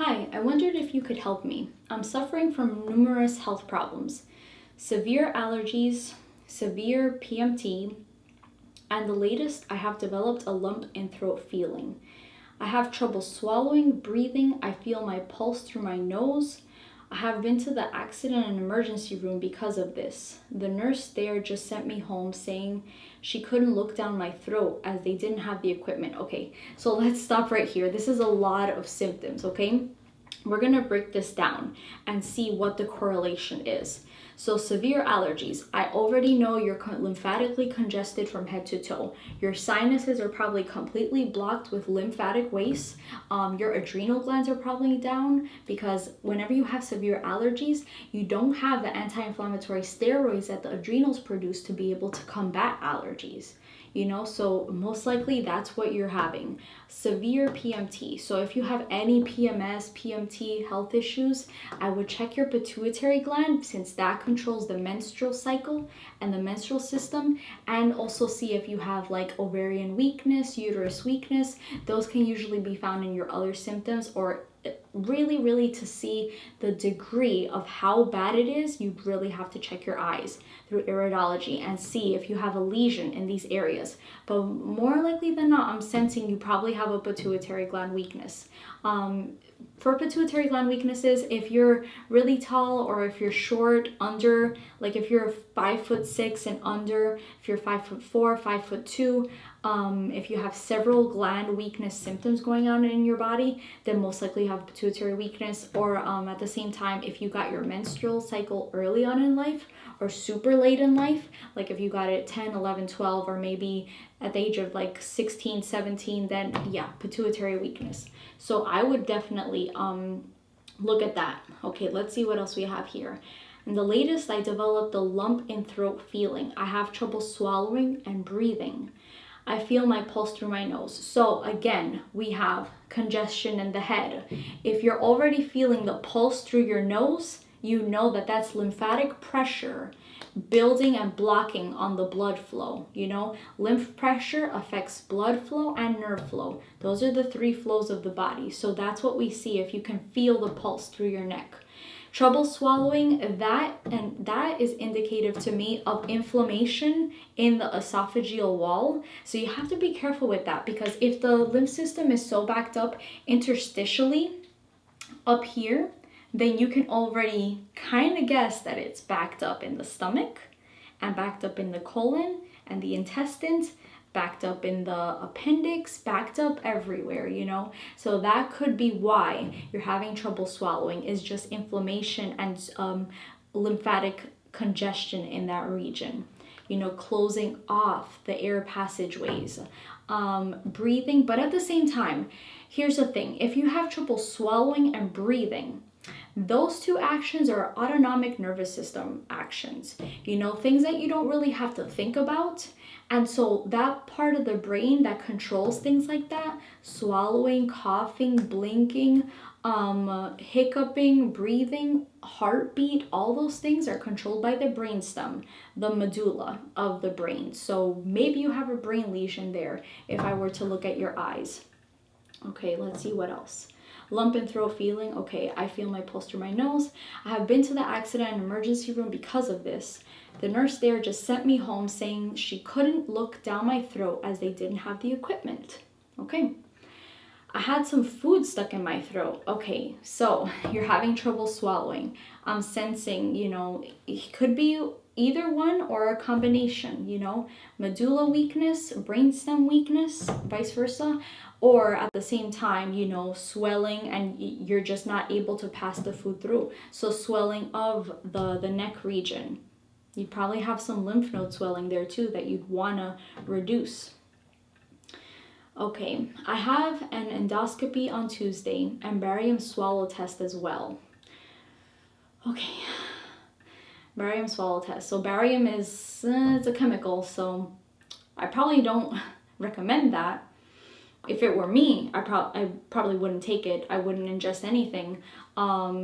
Hi, I wondered if you could help me. I'm suffering from numerous health problems, severe allergies, severe PMT, and the latest, I have developed a lump in throat feeling. I have trouble swallowing, breathing. I feel my pulse through my nose. I have been to the accident and emergency room because of this. The nurse there just sent me home saying she couldn't look down my throat as they didn't have the equipment. Okay, so let's stop right here. This is a lot of symptoms, okay? We're gonna break this down and see what the correlation is. So severe allergies, I already know you're lymphatically congested from head to toe. Your sinuses are probably completely blocked with lymphatic waste. Your adrenal glands are probably down because whenever you have severe allergies, you don't have the anti-inflammatory steroids that the adrenals produce to be able to combat allergies. So most likely that's what you're having. Severe PMT. So if you have any PMS, PMT health issues, I would check your pituitary gland since that controls the menstrual cycle and the menstrual system, and also see if you have like ovarian weakness, uterus weakness. Those can usually be found in your other symptoms, or really to see the degree of how bad it is, you really have to check your eyes through iridology and see if you have a lesion in these areas. But more likely than not, I'm sensing you probably have a pituitary gland weakness. For pituitary gland weaknesses, if you're really tall or if you're short, under, like if you're 5'6" and under, if you're 5'4", 5'2", if you have several gland weakness symptoms going on in your body, then most likely you have pituitary weakness. Or at the same time, if you got your menstrual cycle early on in life or super late in life, like if you got it 10, 11, 12, or maybe at the age of like 16, 17, then yeah, pituitary weakness. So I would definitely look at that. Okay, let's see what else we have here. And the latest, I developed a lump in throat feeling. I have trouble swallowing and breathing. I feel my pulse through my nose. So again, we have congestion in the head. If you're already feeling the pulse through your nose, you know that that's lymphatic pressure building and blocking on the blood flow. Lymph pressure affects blood flow and nerve flow. Those are the three flows of the body. So that's what we see if you can feel the pulse through your neck. Trouble swallowing, that is indicative to me of inflammation in the esophageal wall. So you have to be careful with that, because if the lymph system is so backed up interstitially up here, then you can already kind of guess that it's backed up in the stomach and backed up in the colon and the intestines, backed up in the appendix, backed up everywhere, So that could be why you're having trouble swallowing, is just inflammation and lymphatic congestion in that region. Closing off the air passageways, breathing. But at the same time, here's the thing. If you have trouble swallowing and breathing, those two actions are autonomic nervous system actions, things that you don't really have to think about. And so that part of the brain that controls things like that, swallowing, coughing, blinking, hiccuping, breathing, heartbeat, all those things are controlled by the brainstem, the medulla of the brain. So maybe you have a brain lesion there if I were to look at your eyes. Okay, let's see what else. Lump in throat feeling. Okay, I feel my pulse through my nose. I have been to the accident and emergency room because of this. The nurse there just sent me home saying she couldn't look down my throat as they didn't have the equipment. Okay. I had some food stuck in my throat. Okay, so you're having trouble swallowing. I'm sensing, it could be either one or a combination, medulla weakness, brainstem weakness, vice versa, or at the same time, swelling and you're just not able to pass the food through. So swelling of the neck region. You probably have some lymph node swelling there too that you'd want to reduce. Okay, I have an endoscopy on Tuesday and barium swallow test as well. Okay, barium swallow test. So barium is, it's a chemical, so I probably don't recommend that. If it were me, I probably wouldn't take it. I wouldn't ingest anything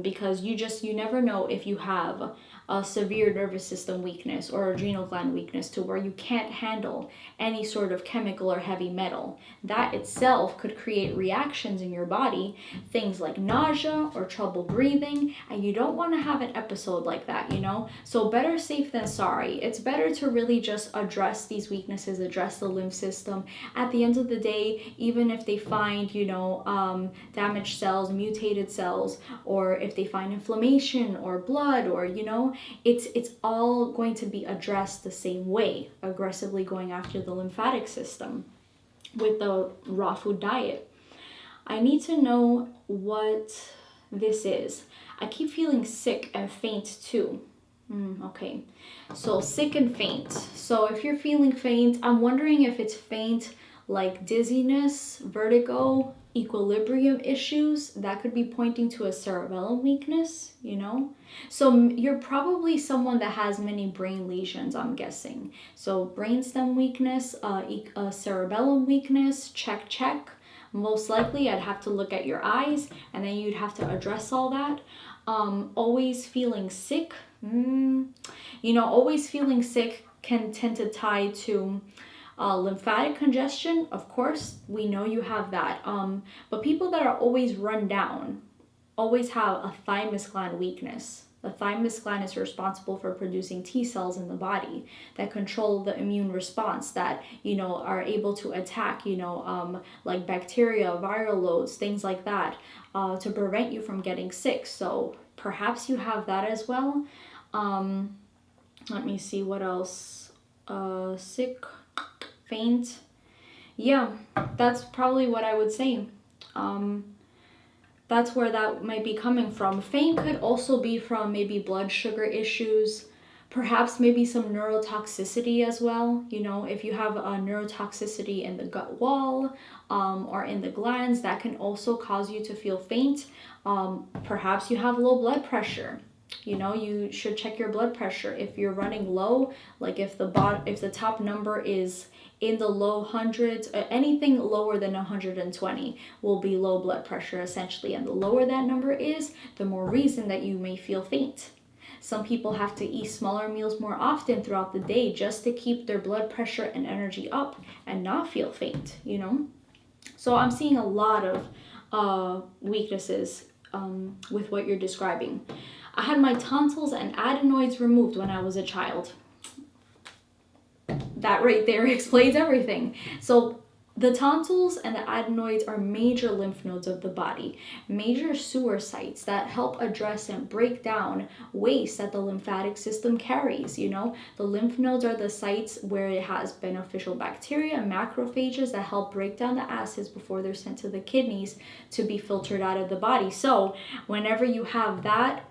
because you never know if you have a severe nervous system weakness or adrenal gland weakness to where you can't handle any sort of chemical or heavy metal. That itself could create reactions in your body, things like nausea or trouble breathing, and you don't want to have an episode like that, you know? So better safe than sorry. It's better to really just address these weaknesses, address the lymph system. At the end of the day, even if they find, damaged cells, mutated cells, or if they find inflammation or blood, or, it's all going to be addressed the same way, aggressively going after the lymphatic system with the raw food diet. I need to know what this is. I keep feeling sick and faint too. Okay, so sick and faint. So if you're feeling faint, I'm wondering if it's faint like dizziness, vertigo, equilibrium issues. That could be pointing to a cerebellum weakness, So you're probably someone that has many brain lesions, I'm guessing. So brainstem weakness, cerebellum weakness, check. Most likely I'd have to look at your eyes and then you'd have to address all that. Always feeling sick. Always feeling sick can tend to tie to lymphatic congestion. Of course, we know you have that. But people that are always run down always have a thymus gland weakness. The thymus gland is responsible for producing T cells in the body that control the immune response that, are able to attack, like bacteria, viral loads, things like that, to prevent you from getting sick. So perhaps you have that as well. Let me see what else. Sick, faint. Yeah, that's probably what I would say. That's where that might be coming from. Faint could also be from maybe blood sugar issues, perhaps maybe some neurotoxicity as well. If you have a neurotoxicity in the gut wall or in the glands, that can also cause you to feel faint. Perhaps you have low blood pressure. You should check your blood pressure. If you're running low, like if the top number is in the low hundreds, anything lower than 120 will be low blood pressure essentially. And the lower that number is, the more reason that you may feel faint. Some people have to eat smaller meals more often throughout the day just to keep their blood pressure and energy up and not feel faint, So I'm seeing a lot of weaknesses with what you're describing. I had my tonsils and adenoids removed when I was a child. That right there explains everything. So the tonsils and the adenoids are major lymph nodes of the body, major sewer sites that help address and break down waste that the lymphatic system carries. The lymph nodes are the sites where it has beneficial bacteria and macrophages that help break down the acids before they're sent to the kidneys to be filtered out of the body. So whenever you have that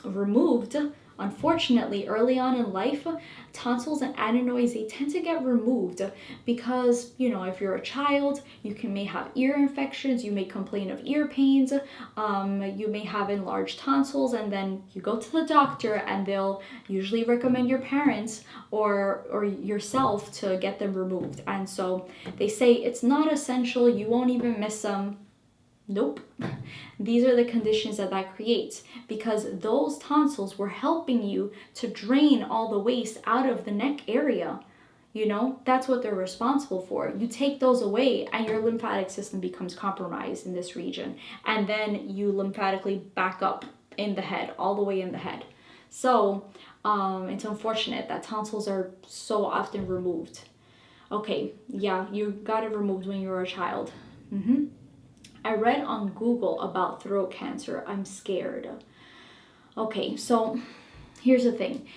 removed, unfortunately, early on in life, tonsils and adenoids, they tend to get removed because, if you're a child, you may have ear infections, you may complain of ear pains, you may have enlarged tonsils, and then you go to the doctor and they'll usually recommend your parents or yourself to get them removed. And so they say it's not essential, you won't even miss them. Nope. These are the conditions that creates, because those tonsils were helping you to drain all the waste out of the neck area. That's what they're responsible for. You take those away and your lymphatic system becomes compromised in this region. And then you lymphatically back up in the head, all the way in the head. So it's unfortunate that tonsils are so often removed. Okay, yeah, you got it removed when you were a child. I read on Google about throat cancer. I'm scared. Okay, so here's the thing.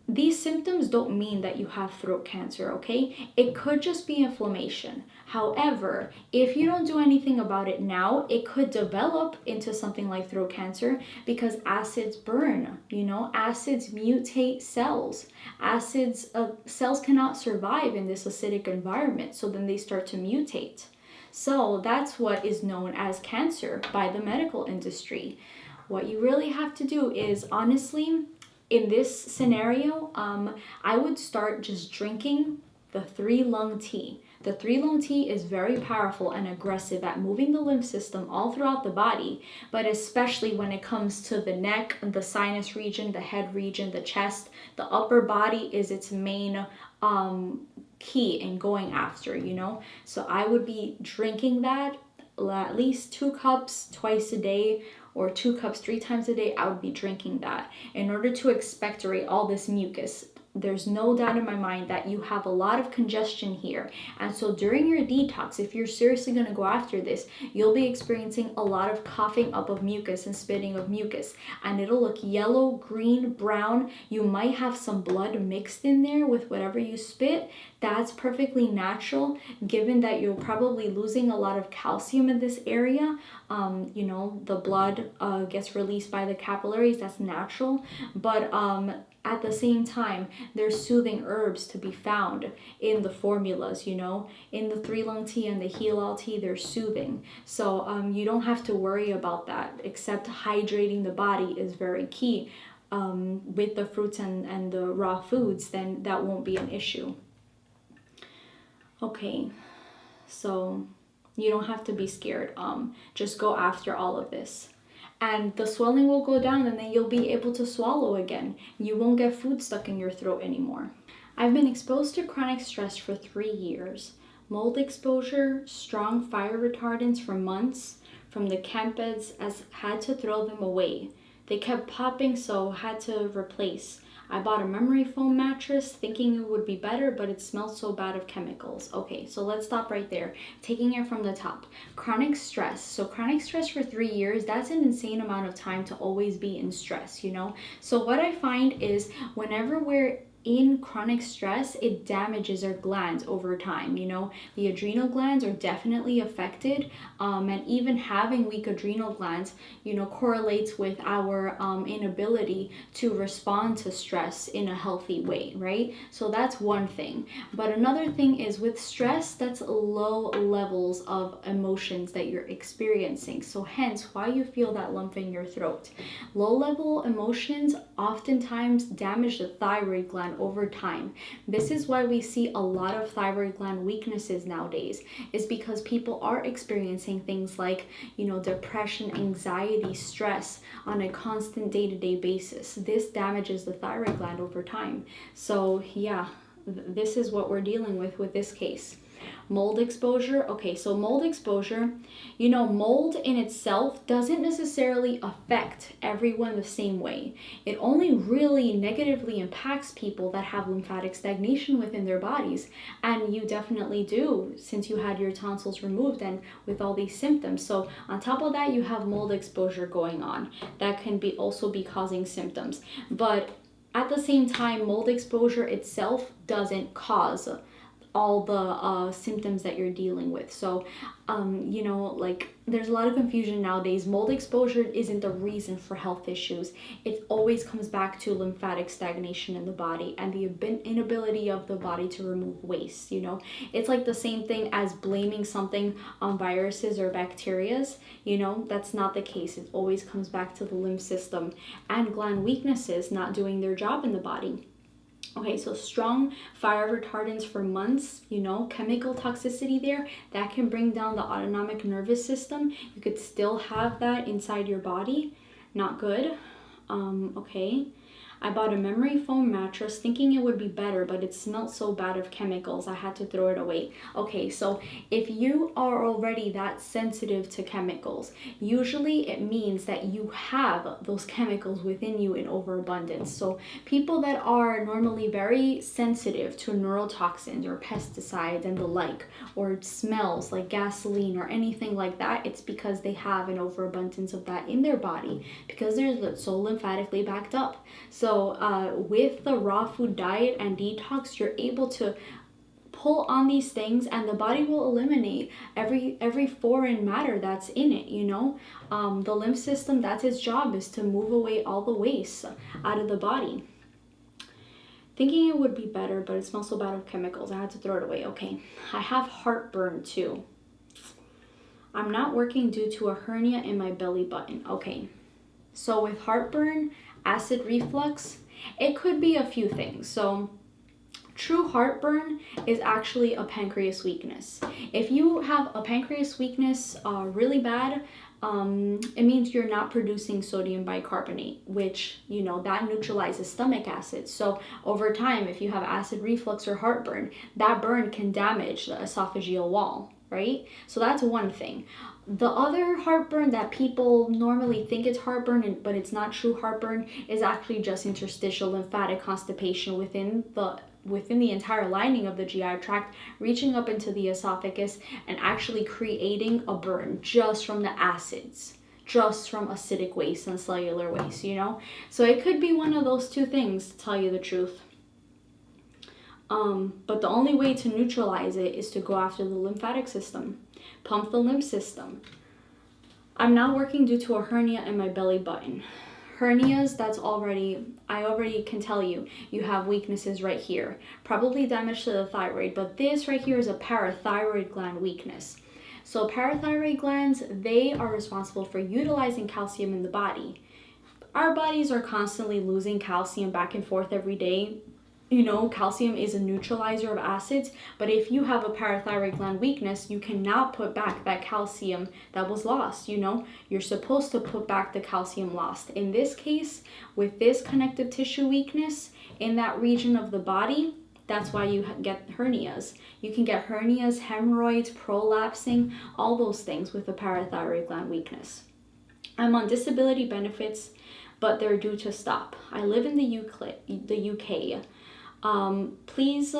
These symptoms don't mean that you have throat cancer, okay? It could just be inflammation. However, if you don't do anything about it now, it could develop into something like throat cancer because acids burn, acids mutate cells. Cells cannot survive in this acidic environment, so then they start to mutate. So that's what is known as cancer by the medical industry. What you really have to do is, honestly, in this scenario, I would start just drinking the 3-lung tea. The 3-lung tea is very powerful and aggressive at moving the lymph system all throughout the body, but especially when it comes to the neck, the sinus region, the head region, the chest. The upper body is its main key in going after, So I would be drinking that at least 2 cups twice a day, or 2 cups 3 times a day. I would be drinking that in order to expectorate all this mucus. There's no doubt in my mind that you have a lot of congestion here. And so during your detox, if you're seriously going to go after this, you'll be experiencing a lot of coughing up of mucus and spitting of mucus. And it'll look yellow, green, brown. You might have some blood mixed in there with whatever you spit. That's perfectly natural, given that you're probably losing a lot of calcium in this area. The blood gets released by the capillaries. That's natural. But at the same time, there's soothing herbs to be found in the formulas, in the 3-lung tea and the heal-all tea, they're soothing. So you don't have to worry about that, except hydrating the body is very key. With the fruits and the raw foods, then that won't be an issue. Okay, so you don't have to be scared. Just go after all of this. And the swelling will go down, and then you'll be able to swallow again. You won't get food stuck in your throat anymore. I've been exposed to chronic stress for 3 years. Mold exposure, strong fire retardants for months. From the camp beds, as had to throw them away. They kept popping, so had to replace. I bought a memory foam mattress thinking it would be better, but it smelled so bad of chemicals. Okay, so let's stop right there. Taking it from the top. Chronic stress. So chronic stress for 3 years, that's an insane amount of time to always be in stress, So what I find is whenever we're in chronic stress, it damages our glands over time. The adrenal glands are definitely affected, and even having weak adrenal glands, correlates with our inability to respond to stress in a healthy way, right? So that's one thing. But another thing is with stress, that's low levels of emotions that you're experiencing. So hence why you feel that lump in your throat. Low level emotions oftentimes damage the thyroid gland over time. This is why we see a lot of thyroid gland weaknesses nowadays, is because people are experiencing things like, depression, anxiety, stress on a constant day-to-day basis. This damages the thyroid gland over time. So yeah, this is what we're dealing with this case. Mold exposure. Okay, so mold exposure, mold in itself doesn't necessarily affect everyone the same way. It only really negatively impacts people that have lymphatic stagnation within their bodies. And you definitely do, since you had your tonsils removed and with all these symptoms. So on top of that, you have mold exposure going on. That can also be causing symptoms. But at the same time, mold exposure itself doesn't cause all the symptoms that you're dealing with. So, there's a lot of confusion nowadays. Mold exposure isn't the reason for health issues. It always comes back to lymphatic stagnation in the body and the inability of the body to remove waste, It's like the same thing as blaming something on viruses or bacterias, That's not the case. It always comes back to the lymph system and gland weaknesses not doing their job in the body. Okay, so strong fire retardants for months, chemical toxicity there, that can bring down the autonomic nervous system. You could still have that inside your body. Not good. Okay. I bought a memory foam mattress thinking it would be better, but it smelled so bad of chemicals, I had to throw it away. Okay, so if you are already that sensitive to chemicals, usually it means that you have those chemicals within you in overabundance. So people that are normally very sensitive to neurotoxins or pesticides and the like, or smells like gasoline or anything like that, it's because they have an overabundance of that in their body because they're so lymphatically backed up. So with the raw food diet and detox, you're able to pull on these things and the body will eliminate every foreign matter that's in it, The lymph system, that's its job, is to move away all the waste out of the body. Thinking it would be better, but it smells so bad of chemicals, I had to throw it away. Okay, I have heartburn too. I'm not working due to a hernia in my belly button. Okay, so with heartburn, acid reflux, it could be a few things. So True heartburn is actually a pancreas weakness. If you have a pancreas weakness really bad, it means you're not producing sodium bicarbonate, which, you know, that neutralizes stomach acid. So over time, if you have acid reflux or heartburn, that burn can damage the esophageal wall, right? So that's one thing. The other heartburn that people normally think it's heartburn, but it's not true heartburn, is actually just interstitial lymphatic constipation within the entire lining of the GI tract, reaching up into the esophagus and actually creating a burn just from the acids, just from acidic waste and cellular waste, you know? So it could be one of those two things, to tell you the truth. But the only way to neutralize it is to go after the lymphatic system, pump the lymph system. I'm not working due to a hernia in my belly button. Hernias, I already can tell you, you have weaknesses right here. Probably damage to the thyroid, but this right here is a parathyroid gland weakness. So parathyroid glands, they are responsible for utilizing calcium in the body. Our bodies are constantly losing calcium back and forth every day. You know, calcium is a neutralizer of acids, but if you have a parathyroid gland weakness, you cannot put back that calcium that was lost, you know? You're supposed to put back the calcium lost. In this case, with this connective tissue weakness in that region of the body, that's why you get hernias. You can get hernias, hemorrhoids, prolapsing, all those things with a parathyroid gland weakness. I'm on disability benefits, but they're due to stop. I live in the UK. Please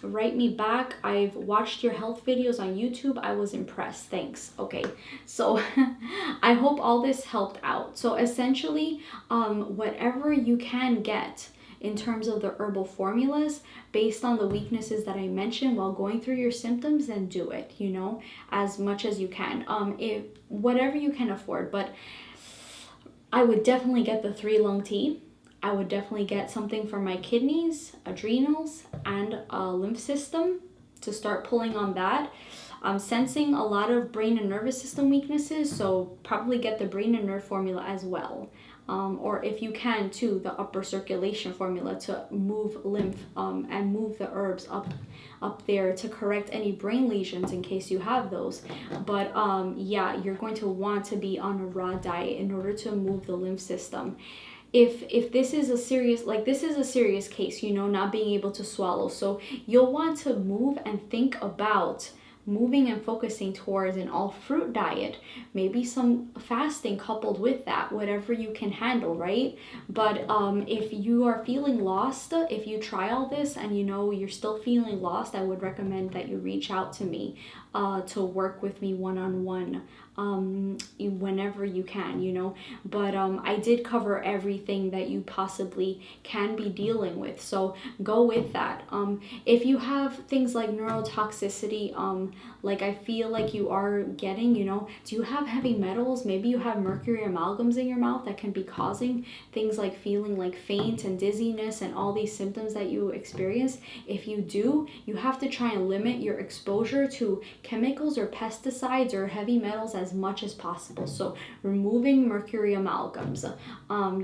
write me back. I've watched your health videos on YouTube. I was impressed. Thanks. Okay, so I hope all this helped out. So essentially, whatever you can get in terms of the herbal formulas based on the weaknesses that I mentioned while going through your symptoms, then do it, you know, as much as you can. If whatever you can afford, but I would definitely get the 3-lung tea. I would definitely get something for my kidneys, adrenals, and lymph system to start pulling on that. I'm sensing a lot of brain and nervous system weaknesses, so probably get the brain and nerve formula as well. Or if you can too, the upper circulation formula to move lymph and move the herbs up there to correct any brain lesions in case you have those. But yeah, you're going to want to be on a raw diet in order to move the lymph system. If this is a serious case, you know, not being able to swallow. So you'll want to move and think about moving and focusing towards an all fruit diet, maybe some fasting coupled with that, whatever you can handle, right? But if you are feeling lost, if you try all this and you know you're still feeling lost, I would recommend that you reach out to me to work with me one-on-one whenever you can, you know. But I did cover everything that you possibly can be dealing with, so go with that. If you have things like neurotoxicity, like I feel like you are getting, you know, do you have heavy metals? Maybe you have mercury amalgams in your mouth that can be causing things like feeling like faint and dizziness and all these symptoms that you experience. If you do, you have to try and limit your exposure to chemicals or pesticides or heavy metals as much as possible. So removing mercury amalgams,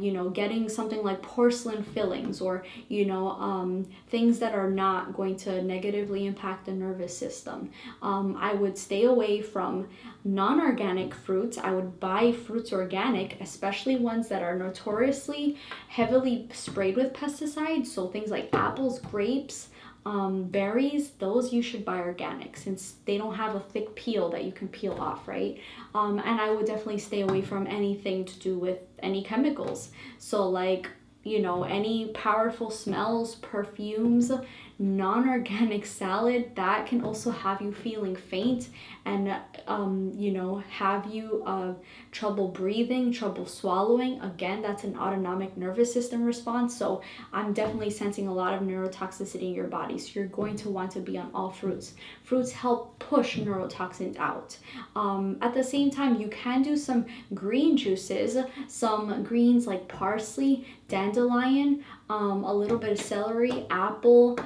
you know, getting something like porcelain fillings, or, you know, things that are not going to negatively impact the nervous system. I would stay away from non-organic fruits. I would buy fruits organic, especially ones that are notoriously heavily sprayed with pesticides. So things like apples, grapes, berries, those you should buy organic since they don't have a thick peel that you can peel off, right? And I would definitely stay away from anything to do with any chemicals. So like, you know, any powerful smells, perfumes, non-organic salad, that can also have you feeling faint and you know, have you trouble breathing, trouble swallowing. Again, that's an autonomic nervous system response. So I'm definitely sensing a lot of neurotoxicity in your body, so you're going to want to be on all fruits. Fruits help push neurotoxins out. At the same time, you can do some green juices, some greens like parsley, dandelion, a little bit of celery, apple,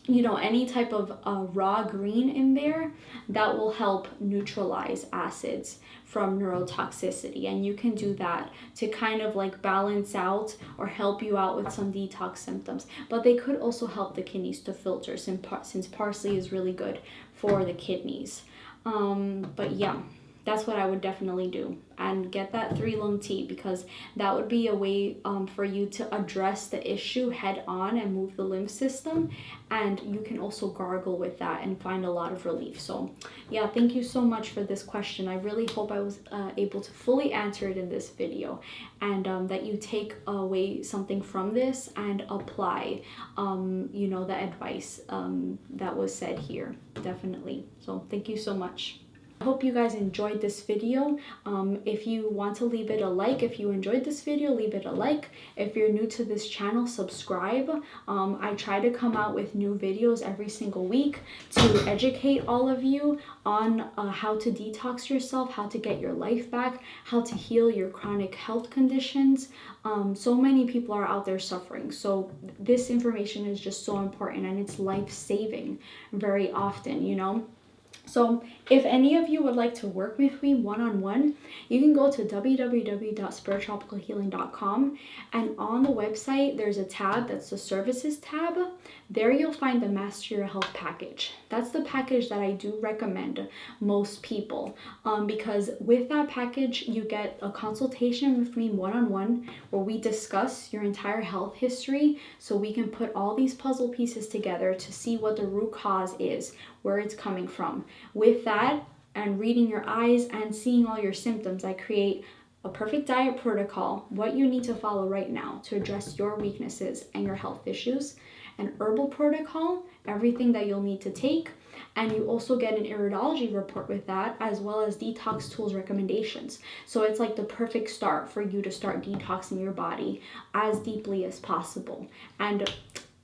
you know, any type of raw green in there that will help neutralize acids from neurotoxicity. And you can do that to kind of like balance out or help you out with some detox symptoms. But they could also help the kidneys to filter, since parsley is really good for the kidneys. But yeah, that's what I would definitely do. And get that 3-lung tea, because that would be a way for you to address the issue head on and move the lymph system. And you can also gargle with that and find a lot of relief. So yeah, thank you so much for this question. I really hope I was able to fully answer it in this video, and that you take away something from this and apply you know, the advice that was said here, definitely. So thank you so much. I hope you guys enjoyed this video. If you want to leave it a like, if you enjoyed this video, leave it a like. If you're new to this channel, subscribe. I try to come out with new videos every single week to educate all of you on how to detox yourself, how to get your life back, how to heal your chronic health conditions. So many people are out there suffering. So this information is just so important, and it's life-saving very often, you know. So if any of you would like to work with me one-on-one, you can go to www.spiritropicalhealing.com, and on the website there's a tab that's the services tab. There you'll find the Master Your Health package. That's the package that I do recommend most people, because with that package you get a consultation with me one-on-one where we discuss your entire health history, so we can put all these puzzle pieces together to see what the root cause is, where it's coming from. With that, and reading your eyes and seeing all your symptoms, I create a perfect diet protocol, what you need to follow right now to address your weaknesses and your health issues, an herbal protocol, everything that you'll need to take, and you also get an iridology report with that, as well as detox tools recommendations. So it's like the perfect start for you to start detoxing your body as deeply as possible. And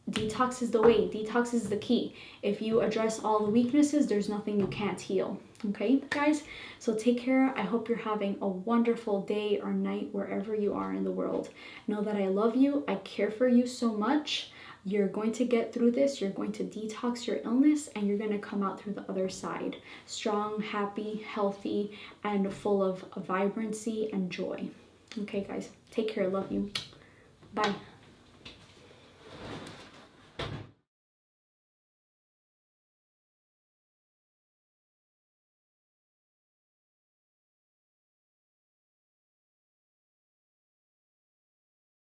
detox is the way. Detox is the key. If you address all the weaknesses, there's nothing you can't heal. Okay, guys? So take care. I hope you're having a wonderful day or night wherever you are in the world. Know that I love you. I care for you so much. You're going to get through this. You're going to detox your illness, and you're going to come out through the other side strong, happy, healthy, and full of vibrancy and joy. Okay, guys? Take care. Love you. Bye.